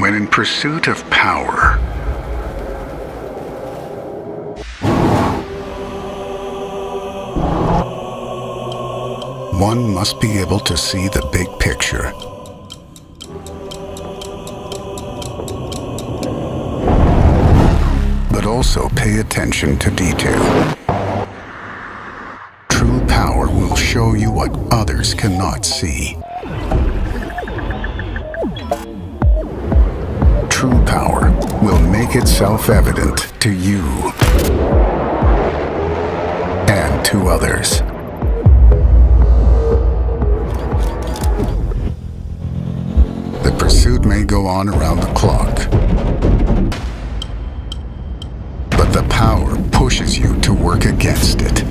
When in pursuit of power, one must be able to see the big picture. But also pay attention to detail. True power will show you what others cannot see. True power will make itself evident to you and to others. The pursuit may go on around the clock, but the power pushes you to work against it.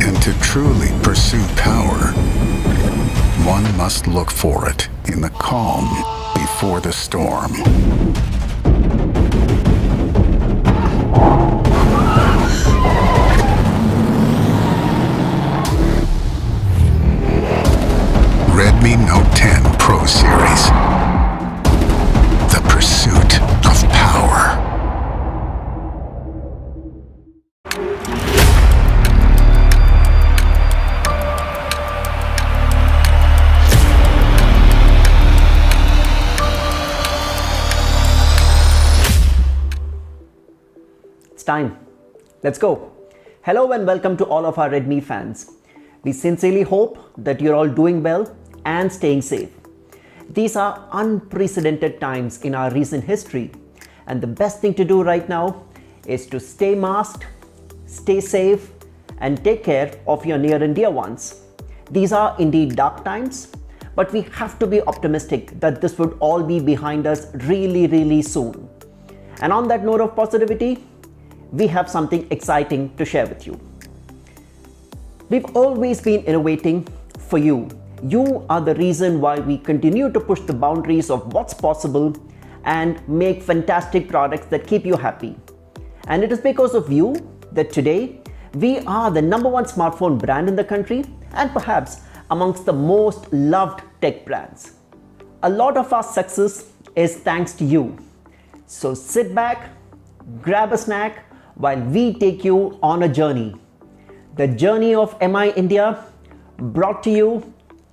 And to truly pursue power, one must look for it in the calm before the storm. Redmi Note 10 Pro Series. The pursuit of power. It's time. Let's go. Hello and welcome to all of our Redmi fans. We sincerely hope that you're all doing well and staying safe. These are unprecedented times in our recent history, and the best thing to do right now is to stay masked, stay safe, and take care of your near and dear ones. These are indeed dark times, but we have to be optimistic that this would all be behind us really soon. And on that note of positivity, we have something exciting to share with you. We've always been innovating for you. You are the reason why we continue to push the boundaries of what's possible and make fantastic products that keep you happy. And it is because of you that today we are the #1 smartphone brand in the country and perhaps amongst the most loved tech brands. A lot of our success is thanks to you. So sit back, grab a snack while we take you on a journey. The journey of MI India, brought to you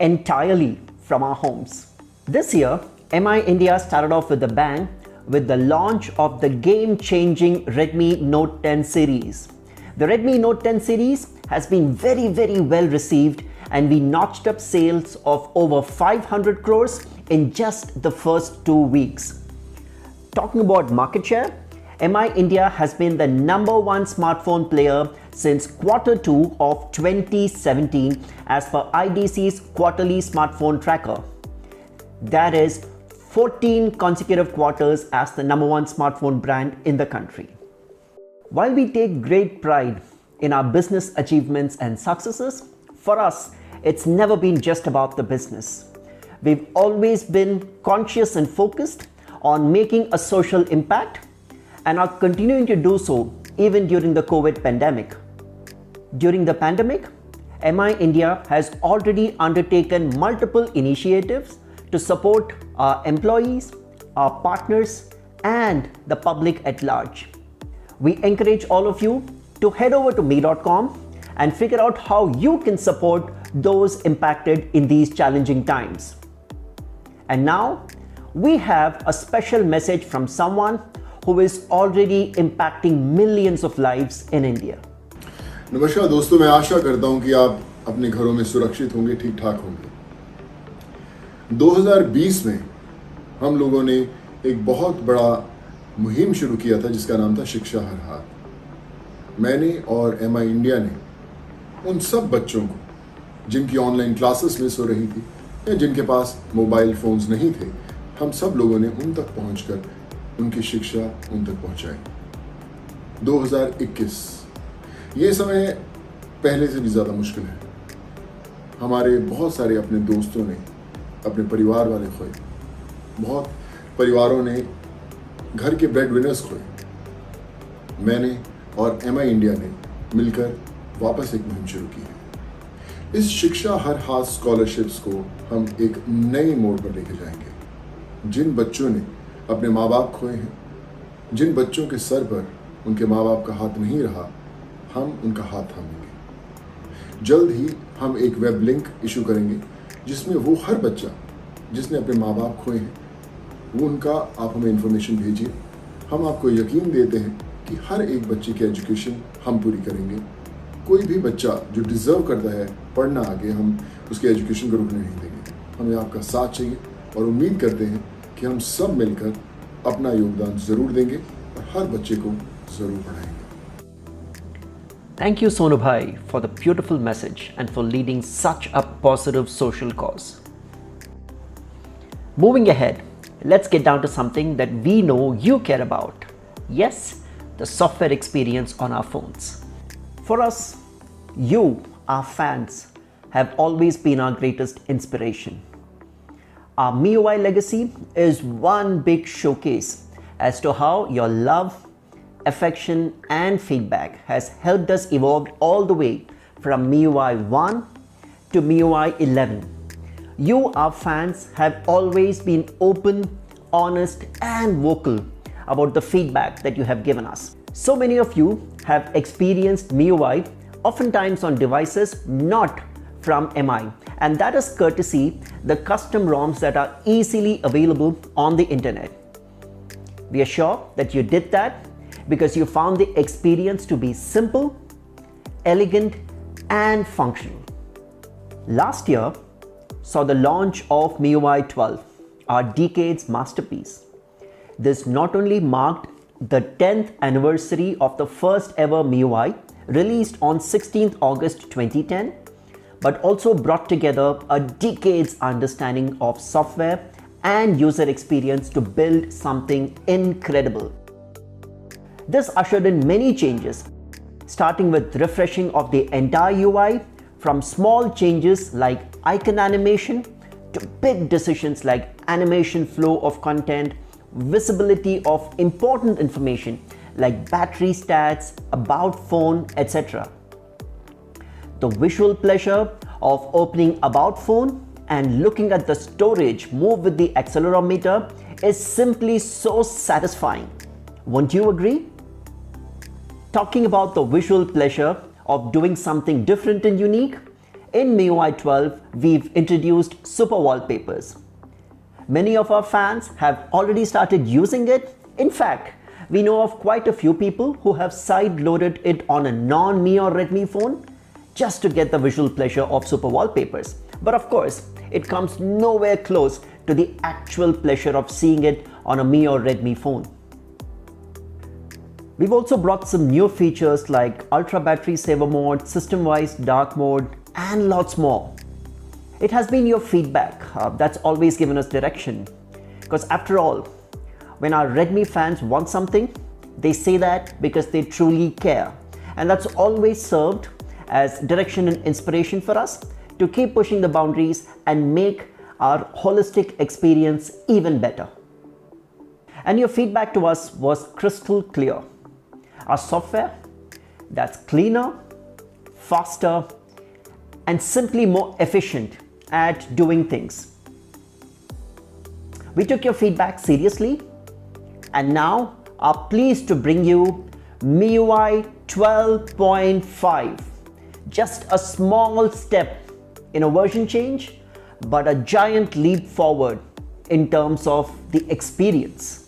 entirely from our homes. This year, MI India started off with a bang with the launch of the game-changing Redmi Note 10 series. The Redmi Note 10 series has been very well received, and we notched up sales of over 500 crores in just the first 2 weeks. Talking about market share, MI India has been the #1 smartphone player since Q2 of 2017 as per IDC's quarterly smartphone tracker. That is 14 consecutive quarters as the #1 smartphone brand in the country. While we take great pride in our business achievements and successes, for us, it's never been just about the business. We've always been conscious and focused on making a social impact and are continuing to do so even during the COVID pandemic. During the pandemic, MI India has already undertaken multiple initiatives to support our employees, our partners, and the public at large. We encourage all of you to head over to me.com and figure out how you can support those impacted in these challenging times. And now, we have a special message from someone who is already impacting millions of lives in India. नमस्कार दोस्तों, मैं आशा करता हूं कि आप अपने घरों में सुरक्षित होंगे, ठीक ठाक होंगे। 2020 में हम लोगों ने एक बहुत बड़ा मुहिम शुरू किया था जिसका नाम था शिक्षा हर हाथ। मैंने और MI इंडिया ने उन सब बच्चों को जिनकी ऑनलाइन क्लासेस मिस हो रही थी या जिनके पास मोबाइल फोन्स नहीं थे, हम सब लोगों ने उन तक पहुंचकर उनकी शिक्षा उन तक पहुंचाई। 2021 ये समय पहले से भी ज़्यादा मुश्किल है। हमारे बहुत सारे अपने दोस्तों ने अपने परिवार वाले खोए, बहुत परिवारों ने घर के ब्रेड विनर्स खोए। मैंने और MI इंडिया ने मिलकर वापस एक मुहिम शुरू की है। इस शिक्षा हर हाथ स्कॉलरशिप्स को हम एक नए मोड़ पर लेके जाएंगे। जिन बच्चों ने अपने माँ बाप खोए हैं, जिन बच्चों के सर पर उनके माँ बाप का हाथ नहीं रहा, हम उनका हाथ थामेंगे। जल्द ही हम एक वेब लिंक इशू करेंगे जिसमें वो हर बच्चा जिसने अपने माँ बाप खोए हैं, वो उनका आप हमें इन्फॉर्मेशन भेजिए। हम आपको यकीन देते हैं कि हर एक बच्चे की एजुकेशन हम पूरी करेंगे। कोई भी बच्चा जो डिज़र्व करता है पढ़ना आगे, हम उसके एजुकेशन को रुकने नहीं देंगे। हमें आपका साथ चाहिए और उम्मीद करते हैं कि हम सब मिलकर अपना योगदान ज़रूर देंगे और हर बच्चे को ज़रूर पढ़ाएंगे। Thank you, Sonu Bhai, for the beautiful message and for leading such a positive social cause. Moving ahead, let's get down to something that we know you care about. Yes, the software experience on our phones. For us, you, our fans, have always been our greatest inspiration. Our MIUI legacy is one big showcase as to how your love, affection and feedback has helped us evolve all the way from MIUI 1 to MIUI 11. You, our fans, have always been open, honest and vocal about the feedback that you have given us. So many of you have experienced MIUI oftentimes on devices not from MI, and that is courtesy the custom ROMs that are easily available on the internet. We are sure that you did that because you found the experience to be simple, elegant and functional. Last year saw the launch of MIUI 12, our decade's masterpiece. This not only marked the 10th anniversary of the first ever MIUI released on 16th August 2010, but also brought together a decade's understanding of software and user experience to build something incredible. This ushered in many changes, starting with refreshing of the entire UI, from small changes like icon animation to big decisions like animation flow of content, visibility of important information like battery stats, about phone, etc. The visual pleasure of opening about phone and looking at the storage move with the accelerometer is simply so satisfying. Won't you agree? Talking about the visual pleasure of doing something different and unique, in MIUI 12 we've introduced super wallpapers. Many of our fans have already started using it. In fact, we know of quite a few people who have side-loaded it on a non-Mi or Redmi phone just to get the visual pleasure of super wallpapers. But of course, it comes nowhere close to the actual pleasure of seeing it on a Mi or Redmi phone. We've also brought some new features like ultra battery saver mode, system-wise dark mode, and lots more. It has been your feedback that's always given us direction. Because after all, when our Redmi fans want something, they say that because they truly care. And that's always served as direction and inspiration for us to keep pushing the boundaries and make our holistic experience even better. And your feedback to us was crystal clear. Our software that's cleaner, faster, and simply more efficient at doing things. We took your feedback seriously and now are pleased to bring you MIUI 12.5. Just a small step in a version change, but a giant leap forward in terms of the experience.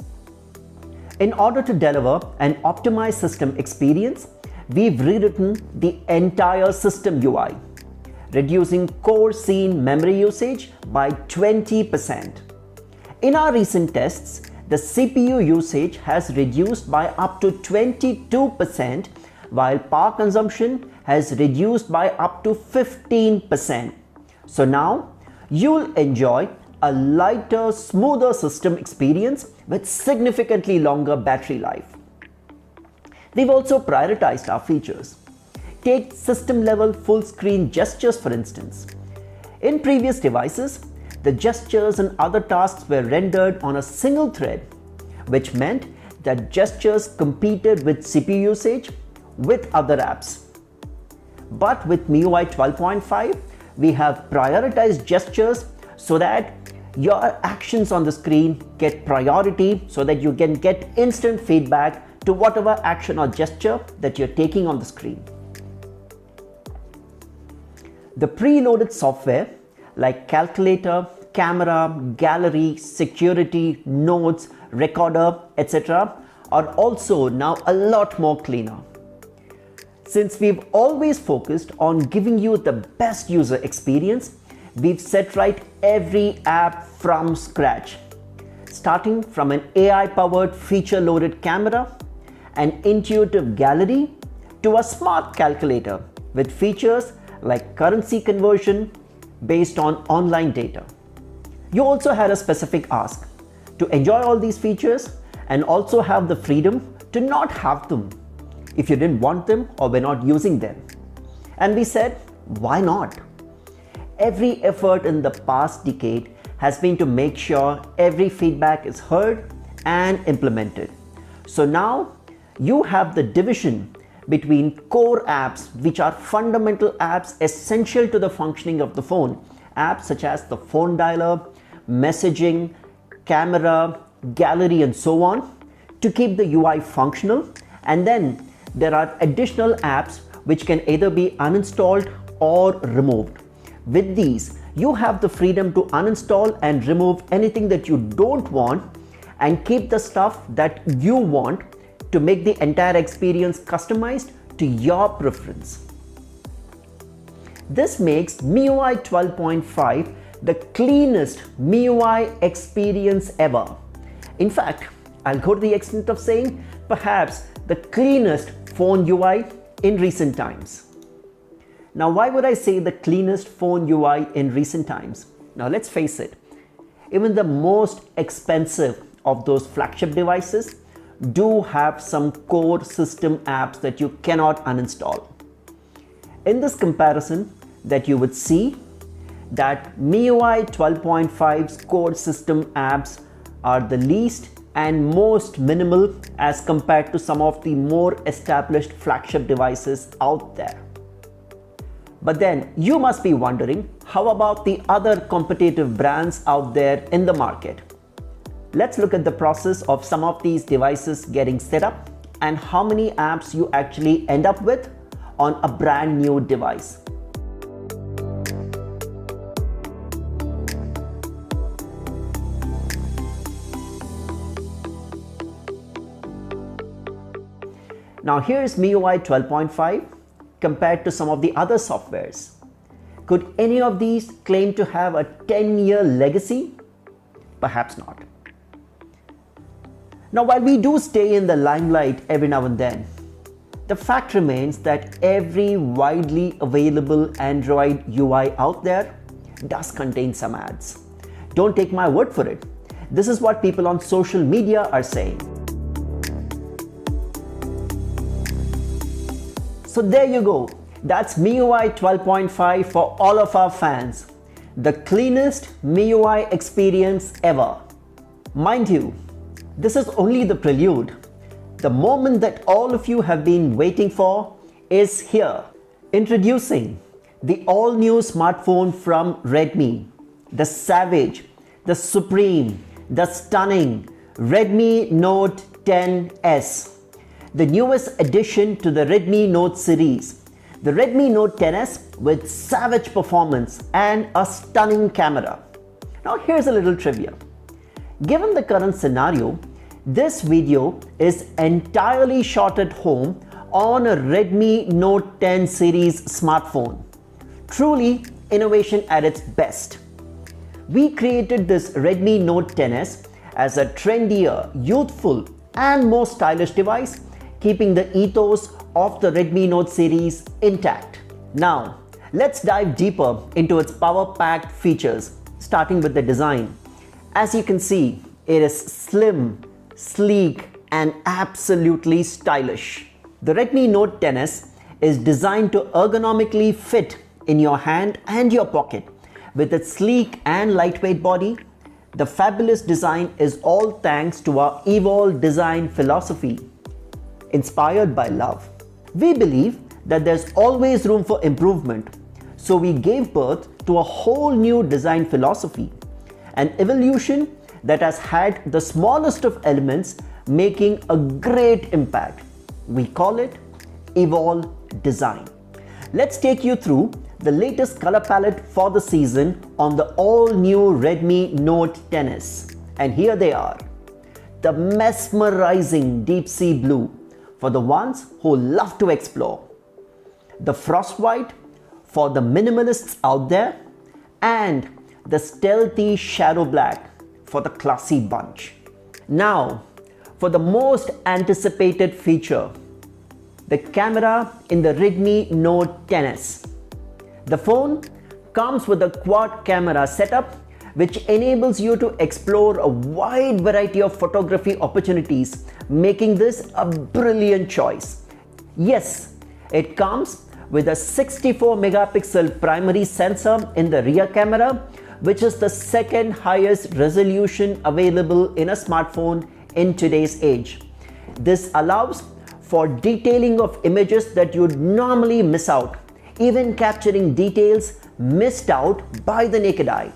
In order to deliver an optimized system experience, we've rewritten the entire system UI, reducing core scene memory usage by 20%. In our recent tests, the CPU usage has reduced by up to 22%, while power consumption has reduced by up to 15%. So now you'll enjoy a lighter, smoother system experience with significantly longer battery life. We've also prioritized our features. Take system-level full-screen gestures for instance. In previous devices, the gestures and other tasks were rendered on a single thread, which meant that gestures competed with CPU usage with other apps. But with MIUI 12.5, we have prioritized gestures so that your actions on the screen get priority so that you can get instant feedback to whatever action or gesture that you're taking on the screen. The preloaded software like calculator, camera, gallery, security, notes, recorder, etc. are also now a lot more cleaner. Since we've always focused on giving you the best user experience, we've set right every app from scratch, starting from an AI-powered feature-loaded camera, an intuitive gallery, to a smart calculator with features like currency conversion based on online data. You also had a specific ask to enjoy all these features and also have the freedom to not have them if you didn't want them or were not using them. And we said, why not? Every effort in the past decade has been to make sure every feedback is heard and implemented. So now you have the division between core apps, which are fundamental apps essential to the functioning of the phone. Apps such as the phone dialer, messaging, camera, gallery, and so on, to keep the UI functional. And then there are additional apps which can either be uninstalled or removed. With these, you have the freedom to uninstall and remove anything that you don't want and keep the stuff that you want to make the entire experience customized to your preference. This makes MIUI 12.5 the cleanest MIUI experience ever. In fact, I'll go to the extent of saying perhaps the cleanest phone UI in recent times. Now, why would I say the cleanest phone UI in recent times? Now, let's face it, even the most expensive of those flagship devices do have some core system apps that you cannot uninstall. In this comparison, that you would see that MIUI 12.5's core system apps are the least and most minimal as compared to some of the more established flagship devices out there. But then you must be wondering, how about the other competitive brands out there in the market? Let's look at the process of some of these devices getting set up and how many apps you actually end up with on a brand new device. Now here's MIUI 12.5 compared to some of the other softwares. Could any of these claim to have a 10-year legacy? Perhaps not. Now, while we do stay in the limelight every now and then, the fact remains that every widely available Android UI out there does contain some ads. Don't take my word for it. This is what people on social media are saying. So there you go. That's MIUI 12.5 for all of our fans. The cleanest MIUI experience ever. Mind you, this is only the prelude. The moment that all of you have been waiting for is here. Introducing the all-new smartphone from Redmi, the savage, the supreme, the stunning Redmi Note 10S, the newest addition to the Redmi Note series, the Redmi Note 10S with savage performance and a stunning camera. Now here's a little trivia. Given the current scenario, this video is entirely shot at home on a Redmi Note 10 series smartphone. Truly innovation at its best. We created this Redmi Note 10S as a trendier, youthful and more stylish device, keeping the ethos of the Redmi Note series intact. Now, let's dive deeper into its power-packed features, starting with the design. As you can see, it is slim, sleek and absolutely stylish. The Redmi Note 10S is designed to ergonomically fit in your hand and your pocket. With its sleek and lightweight body, the fabulous design is all thanks to our Evolve design philosophy, inspired by love. We believe that there's always room for improvement, so we gave birth to a whole new design philosophy. an evolution that has had the smallest of elements making a great impact. We call it Evolve Design. Let's take you through the latest color palette for the season on the all-new Redmi Note 10s. And here they are. The mesmerizing deep sea blue for the ones who love to explore. The frost white for the minimalists out there, and the stealthy shadow black for the classy bunch. Now, for the most anticipated feature, the camera in the Redmi Note 10s. The phone comes with a quad camera setup which enables you to explore a wide variety of photography opportunities, making this a brilliant choice. Yes, it comes with a 64 megapixel primary sensor in the rear camera, which is the second highest resolution available in a smartphone in today's age. This allows for detailing of images that you'd normally miss out, even capturing details missed out by the naked eye.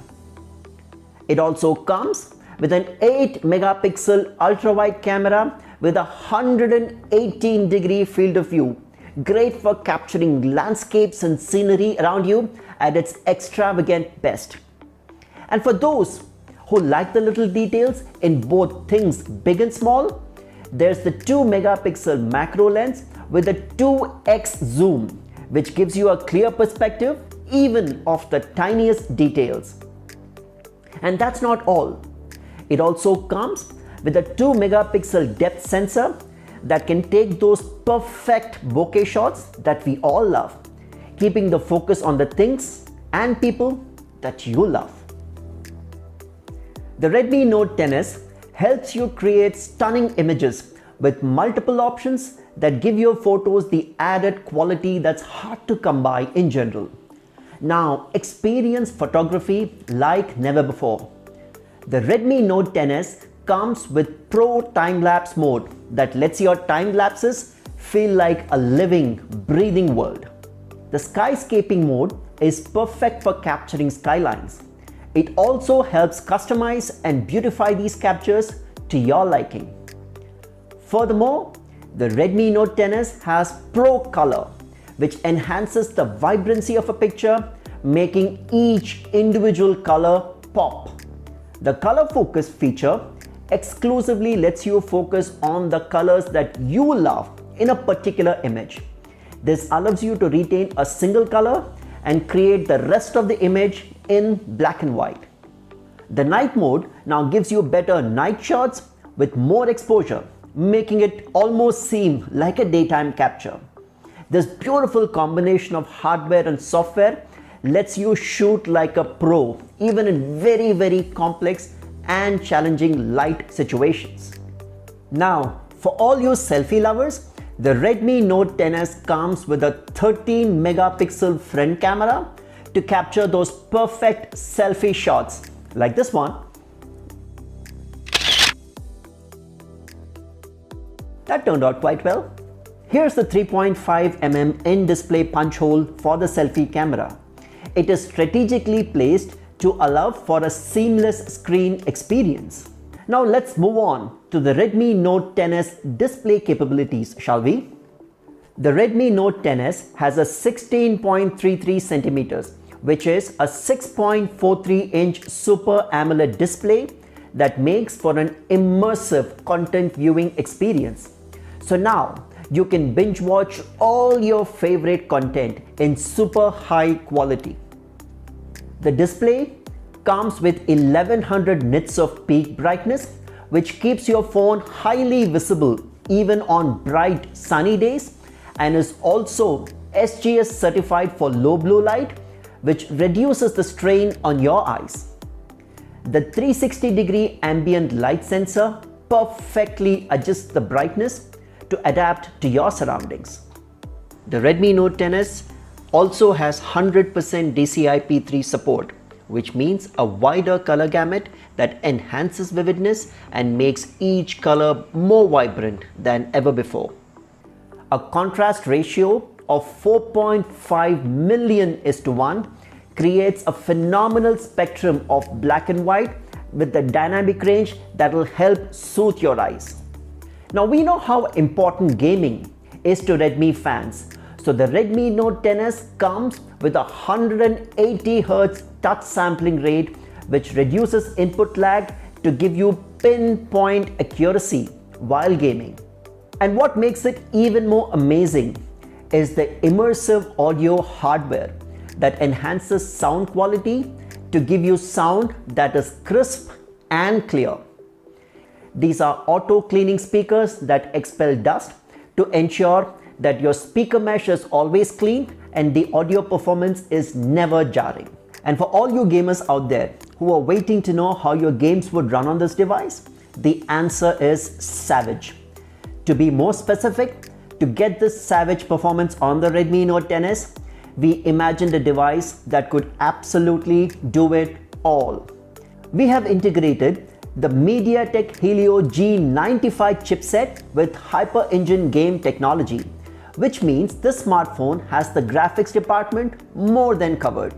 It also comes with an 8 megapixel ultra-wide camera with a 118-degree field of view, great for capturing landscapes and scenery around you at its extravagant best. And for those who like the little details in both things big and small, there's the 2 megapixel macro lens with a 2x zoom, which gives you a clear perspective even of the tiniest details. And that's not all. It also comes with a 2 megapixel depth sensor that can take those perfect bokeh shots that we all love, keeping the focus on the things and people that you love. The Redmi Note 10s helps you create stunning images with multiple options that give your photos the added quality that's hard to come by in general. Now, experience photography like never before. The Redmi Note 10s comes with Pro Time-Lapse mode that lets your time lapses feel like a living, breathing world. The skyscaping mode is perfect for capturing skylines. It also helps customize and beautify these captures to your liking. Furthermore, the Redmi Note 10s has Pro Color, which enhances the vibrancy of a picture, making each individual color pop. The color focus feature exclusively lets you focus on the colors that you love in a particular image. This allows you to retain a single color and create the rest of the image in black and white. The night mode now gives you better night shots with more exposure, making it almost seem like a daytime capture. This beautiful combination of hardware and software lets you shoot like a pro, even in very, very complex and challenging light situations. Now, for all you selfie lovers, the Redmi Note 10s comes with a 13 megapixel front camera to capture those perfect selfie shots like this one. That turned out quite well. Here's the 3.5mm in-display punch hole for the selfie camera. It is strategically placed to allow for a seamless screen experience. Now let's move on to the Redmi Note 10s display capabilities, shall we? The Redmi Note 10s has a 16.33 centimeters, which is a 6.43-inch Super AMOLED display that makes for an immersive content viewing experience. So now you can binge watch all your favorite content in super high quality. The display comes with 1100 nits of peak brightness, which keeps your phone highly visible even on bright sunny days, and is also SGS certified for low blue light, which reduces the strain on your eyes. The 360-degree ambient light sensor perfectly adjusts the brightness to adapt to your surroundings. The Redmi Note 10s also has 100% DCI-P3 support, which means a wider color gamut that enhances vividness and makes each color more vibrant than ever before. A contrast ratio of 4.5 million:1 creates a phenomenal spectrum of black and white with the dynamic range that will help soothe your eyes. Now we know how important gaming is to Redmi fans. So the Redmi Note 10s comes with a 180 Hz touch sampling rate, which reduces input lag to give you pinpoint accuracy while gaming. And what makes it even more amazing is the immersive audio hardware that enhances sound quality to give you sound that is crisp and clear. These are auto cleaning speakers that expel dust to ensure that your speaker mesh is always clean and the audio performance is never jarring. And for all you gamers out there who are waiting to know how your games would run on this device, the answer is savage. To be more specific, to get this savage performance on the Redmi Note 10s, we imagined a device that could absolutely do it all. We have integrated the MediaTek Helio G95 chipset with Hyper Engine game technology, which means this smartphone has the graphics department more than covered.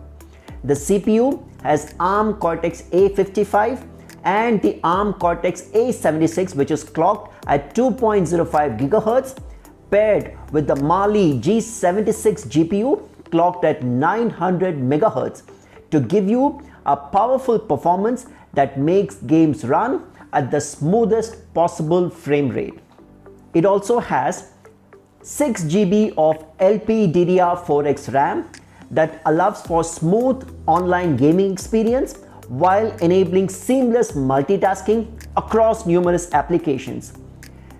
The CPU has ARM Cortex A55 and the ARM Cortex A76, which is clocked at 2.05 GHz, paired with the Mali G76 GPU clocked at 900 MHz to give you a powerful performance that makes games run at the smoothest possible frame rate. It also has 6 GB of LPDDR4X RAM that allows for smooth online gaming experience while enabling seamless multitasking across numerous applications.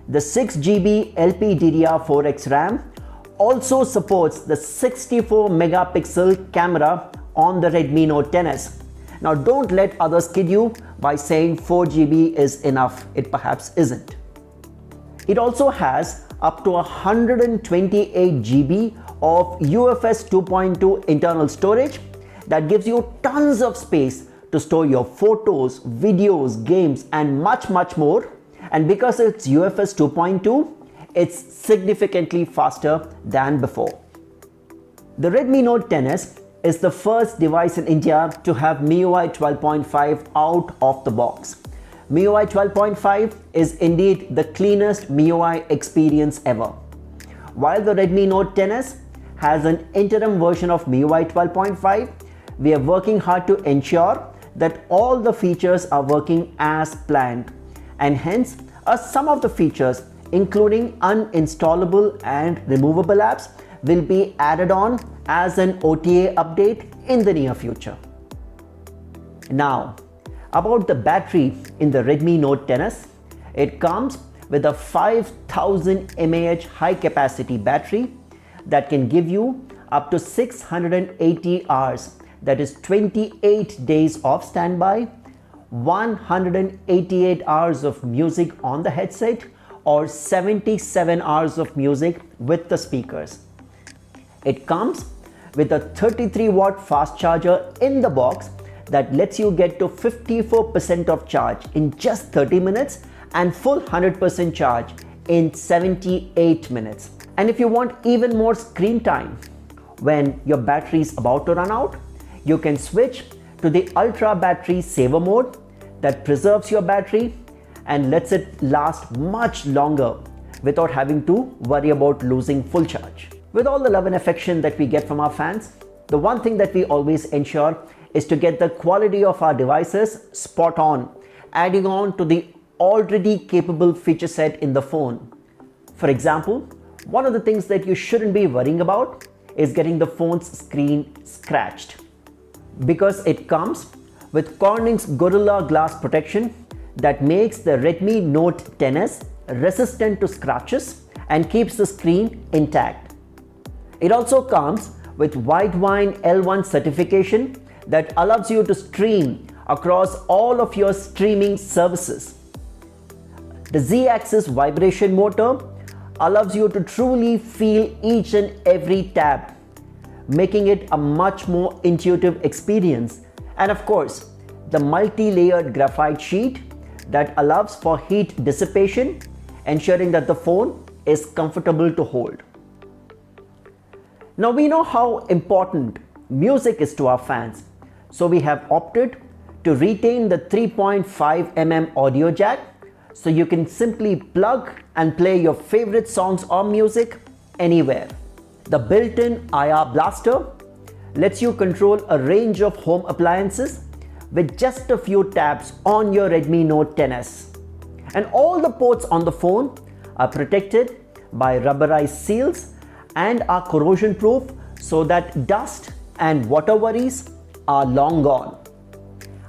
The 6 GB LPDDR4X RAM also supports the 64 megapixel camera on the Redmi Note 10s. Now don't let others kid you by saying 4 GB is enough. It perhaps isn't. It also has up to 128 GB of UFS 2.2 internal storage that gives you tons of space to store your photos, videos, games, and much more. And because it's UFS 2.2, it's significantly faster than before. The Redmi Note 10s is the first device in India to have MIUI 12.5 out of the box. MIUI 12.5 is indeed the cleanest MIUI experience ever. While the Redmi Note 10s has an interim version of MIUI 12.5, we are working hard to ensure that all the features are working as planned, and hence some of the features, including uninstallable and removable apps, will be added on as an OTA update in the near future. Now, about the battery in the Redmi Note 10s, it comes with a 5000 mAh high capacity battery that can give you up to 680 hours, that is 28 days of standby, 188 hours of music on the headset, or 77 hours of music with the speakers. It comes with a 33 watt fast charger in the box that lets you get to 54% of charge in just 30 minutes and full 100% charge in 78 minutes. And if you want even more screen time when your battery is about to run out, you can switch to the Ultra Battery Saver mode that preserves your battery and lets it last much longer without having to worry about losing full charge. With all the love and affection that we get from our fans, the one thing that we always ensure is to get the quality of our devices spot on, adding on to the already capable feature set in the phone. For example, one of the things that you shouldn't be worrying about is getting the phone's screen scratched, because it comes with Corning's Gorilla Glass protection that makes the Redmi Note 10s resistant to scratches and keeps the screen intact. It also comes with Widevine L1 certification that allows you to stream across all of your streaming services. The Z-axis vibration motor allows you to truly feel each and every tab, making it a much more intuitive experience. And of course, the multi-layered graphite sheet that allows for heat dissipation, ensuring that the phone is comfortable to hold. Now we know how important music is to our fans, so we have opted to retain the 3.5mm audio jack, so you can simply plug and play your favorite songs or music anywhere. The built-in IR blaster lets you control a range of home appliances with just a few taps on your Redmi Note 10s. And all the ports on the phone are protected by rubberized seals and are corrosion proof, so that dust and water worries are long gone.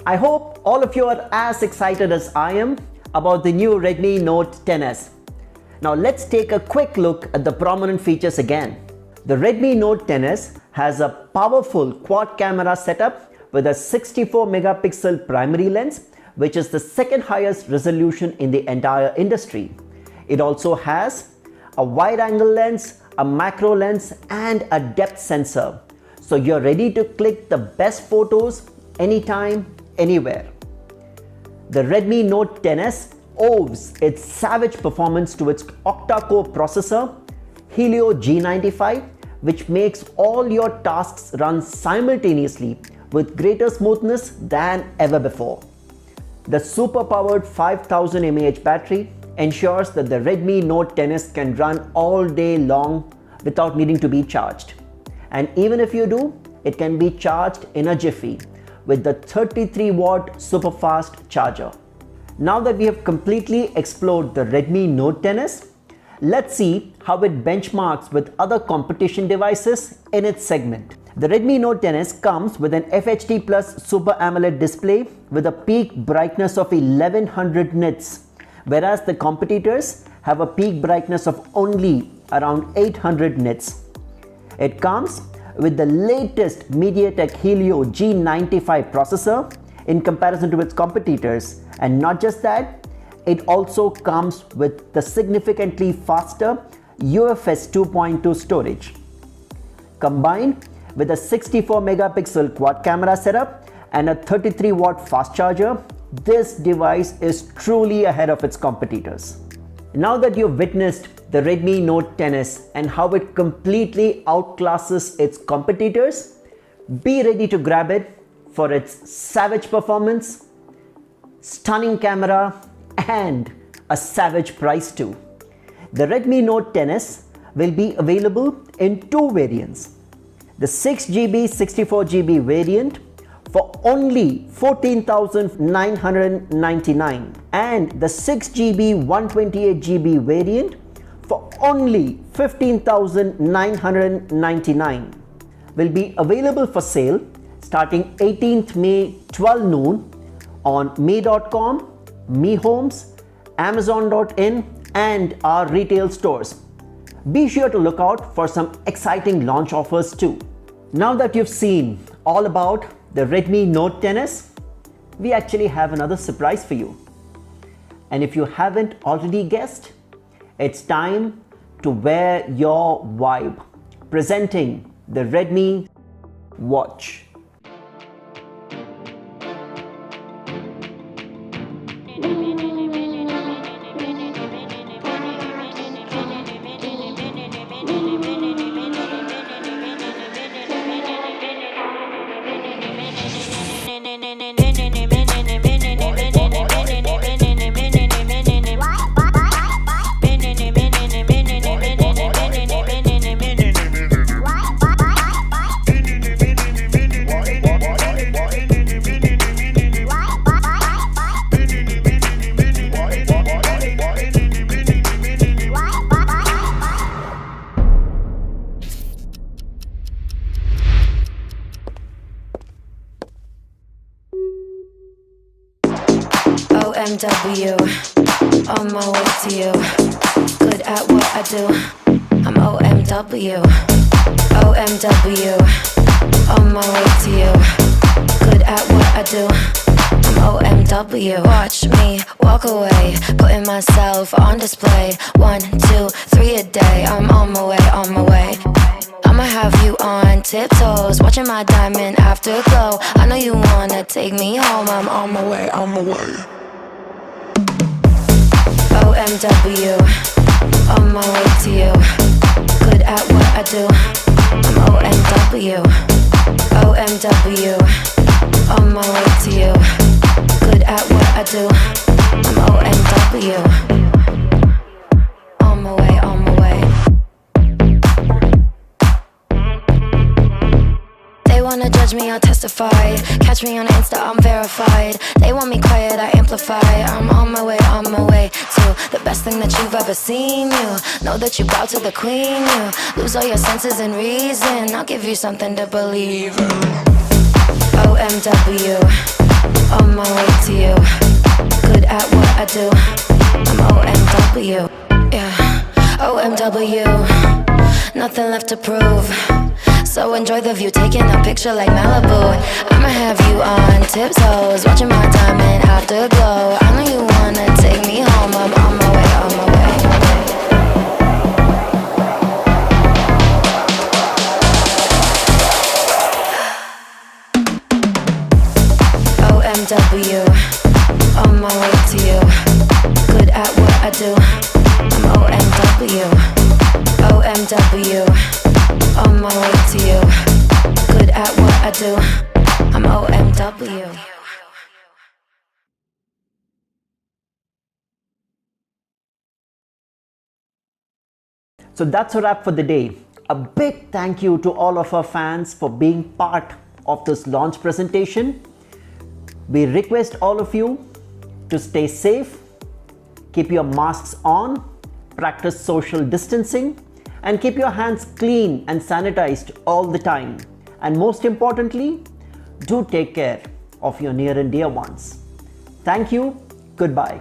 I hope all of you are as excited as I am about the new Redmi Note 10s. Now let's take a quick look at the prominent features again. The Redmi Note 10s has a powerful quad camera setup with a 64 megapixel primary lens, which is the second highest resolution in the entire industry. It also has a wide angle lens, a macro lens and a depth sensor. So you're ready to click the best photos anytime, anywhere. The Redmi Note 10s owes its savage performance to its octa-core processor, Helio G95, which makes all your tasks run simultaneously with greater smoothness than ever before. The super-powered 5000 mAh battery ensures that the Redmi Note 10s can run all day long without needing to be charged. And even if you do, it can be charged in a jiffy with the 33-watt super-fast charger. Now that we have completely explored the Redmi Note 10s, let's see how it benchmarks with other competition devices in its segment. The Redmi Note 10s comes with an FHD Plus Super AMOLED display with a peak brightness of 1100 nits, whereas the competitors have a peak brightness of only around 800 nits. It comes with the latest MediaTek Helio G95 processor in comparison to its competitors, and not just that, it also comes with the significantly faster UFS 2.2 storage. Combined with a 64 megapixel quad camera setup and a 33-watt fast charger, this device is truly ahead of its competitors. Now that you've witnessed the Redmi Note 10s and how it completely outclasses its competitors, be ready to grab it for its savage performance, stunning camera and a savage price too. The Redmi Note 10s will be available in two variants. The 6GB 64GB variant for only 14,999 and the 6GB 128GB variant for only 15,999 will be available for sale starting 18th May 12 noon on May.com, Mi Homes, Amazon.in and our retail stores. Be sure to look out for some exciting launch offers too. Now that you've seen all about the Redmi Note 10s, we actually have another surprise for you. And if you haven't already guessed, it's time to wear your vibe. Presenting the Redmi Watch. OMW, on my way to you. Good at what I do. I'm OMW. OMW, on my way to you. Good at what I do. I'm OMW. Watch me walk away, putting myself on display. 1, 2, 3 a day. I'm on my way, on my way. I'ma have you on tiptoes, watching my diamond afterglow. I know you wanna take me home. I'm on my way, on my way. OMW, on my way to you. Good at what I do. I'm OMW. OMW, on my way to you. at what I do. I'm OMW. On my way, on my way. They wanna judge me, I'll testify. Catch me on Insta, I'm verified. They want me quiet, I amplify. I'm on my way to the best thing that you've ever seen. You know that you bow to the queen. You lose all your senses and reason. I'll give you something to believe in. OMW, on my way to you. Good at what I do. I'm OMW, yeah. OMW, nothing left to prove. So enjoy the view, taking a picture like Malibu. I'ma have you on tiptoes, watching my diamond afterglow. I know you wanna take me home. I'm on my way, on my way. OMW, on my way to you. Good at what I do. I'm OMW. OMW, on my way to you. Good at what I do. I'm OMW. So that's a wrap for the day. A big thank you to all of our fans for being part of this launch presentation. We request all of you to stay safe, keep your masks on, practice social distancing, and keep your hands clean and sanitized all the time. And most importantly, do take care of your near and dear ones. Thank you. Goodbye.